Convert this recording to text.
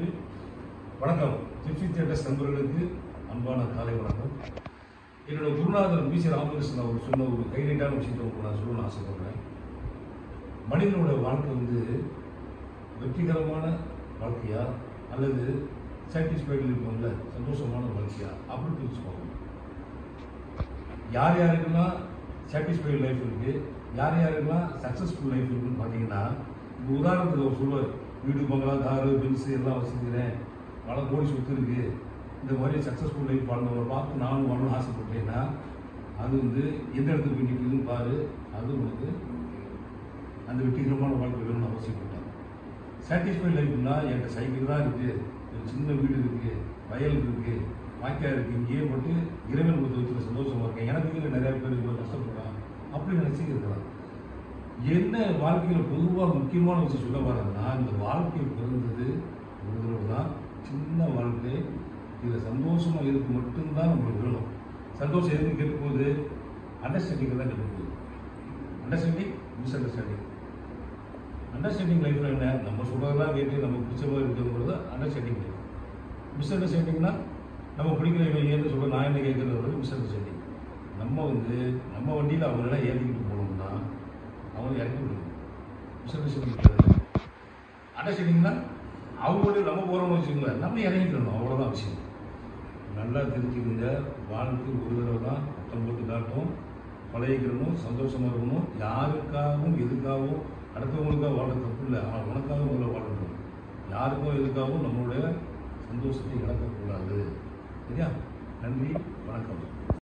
நன்றி. வணக்கம். Gypsy theatres நண்பர்களுக்கு அன்பான காலை வணக்கம். என்னோட குருநாதர் பி.சி. ராமகிருஷ்ணன் அவர் சொன்ன ஒரு ஹைலைட்டான விஷயத்தை உங்களுக்கு நான் சொல்லணும்னு ஆசைப்படுறேன். மனிதனோட வாழ்க்கை வெற்றிகரமான வாழ்க்கையா அல்லது சாட்டிஸ்ஃபைடு இருக்கவங்கள சந்தோஷமான வாழ்க்கையா அப்படின்னு பிரிச்சுக்கோங்க. யார் யாருக்கெல்லாம் சாட்டிஸ்ஃபைடு லைஃப் இருக்கு, யார் யாருக்கெல்லாம் சக்ஸஸ்ஃபுல் லைஃப் இருக்குன்னு பார்த்தீங்கன்னா, இப்போ உதாரணத்துக்கு அவர் சொல்லுவார், வீடு பங்களா காரு பென்ஸு எல்லாம் வச்சுக்கிறேன், பல கோடி சொத்து இருக்கு, இந்த மாதிரி சக்ஸஸ்ஃபுல் லைஃப் வாழ்ந்தவரை பார்த்து நானும் வாழணும்னு ஆசைப்பட்டேன்னா அது எந்த இடத்துக்கு போய் நிற்குதுன்னு பாரு, அது உனக்கு அந்த வெற்றிகரமான வாழ்க்கை வேணும்னு அவசியப்பட்டேன். சாட்டிஸ்ஃபைட் லைஃப்னா என்கிட்ட சைக்கிள் தான் இருக்குது, ஒரு சின்ன வீடு இருக்குது, வயல் இருக்குது, வாய்க்கால் இருக்குது, இங்கேயே போட்டு இறைவன் கொடுத்து வச்சுக்க சந்தோஷமாக இருக்கேன், எனக்கு இதில் நிறையா பேர் இவ்வளோ கஷ்டப்படுறான் அப்படின்னு நினச்சி இருக்கலாம். என்ன வாழ்க்கையில் பொதுவாக முக்கியமான விஷயம் சொல்ல வராங்கன்னா, இந்த வாழ்க்கை பிறந்தது ஒரு தடவை தான், சின்ன வாழ்க்கை, இதில் சந்தோஷமாக இருக்கு மட்டும்தான் நம்மளுக்கு வேணும். சந்தோஷம் எதுன்னு கேட்கும்போது அண்டர்ஸ்டாண்டிங் தான் கேட்கும்போது, அண்டர்ஸ்டாண்டிங் மிஸ் அண்டர்ஸ்டாண்டிங். அண்டர்ஸ்டாண்டிங் லைஃப்பில் என்ன, நம்ம சொல்கிறதெல்லாம் கேட்டு நம்ம பிடிச்சமாக இருக்குங்கிறது அண்டர்ஸ்டாண்டிங் லைஃப். மிஸ் அண்டர்ஸ்டாண்டிங்னா நம்ம பிடிக்கிற இல்லைன்னு சொல்ல நான் என்ன கேட்குறது மிஸ் அண்டர்ஸ்டாண்டிங். நம்ம நம்ம வண்டியில் அவங்களெல்லாம் ஏற்றிக்கிட்டு போனோம்னா அவங்க இறக்கி விடணும். Miss understanding. அண்டர்ஸ்டாண்டிங்னா அவங்களோட நம்ம போகிறோம்னு வச்சுக்கோங்க, நம்ம இறங்கிக்கணும், அவ்வளோதான் விஷயம். நல்லா தெரிஞ்சுக்கோங்க, வாழ்க்கை ஒரு தடவை தான், பட்டம் போட்டு காட்டும், பழகிக்கணும், சந்தோஷமாக இருக்கணும். யாருக்காகவும் எதுக்காகவும் அடுத்தவங்களுக்காக வாழ தப்பு இல்லை, ஆனால் உனக்காக முதல்ல வாழணும். யாருக்கும் எதுக்காகவும் நம்மளுடைய சந்தோஷத்தை இழக்கக்கூடாது. சரியா? நன்றி, வணக்கம்.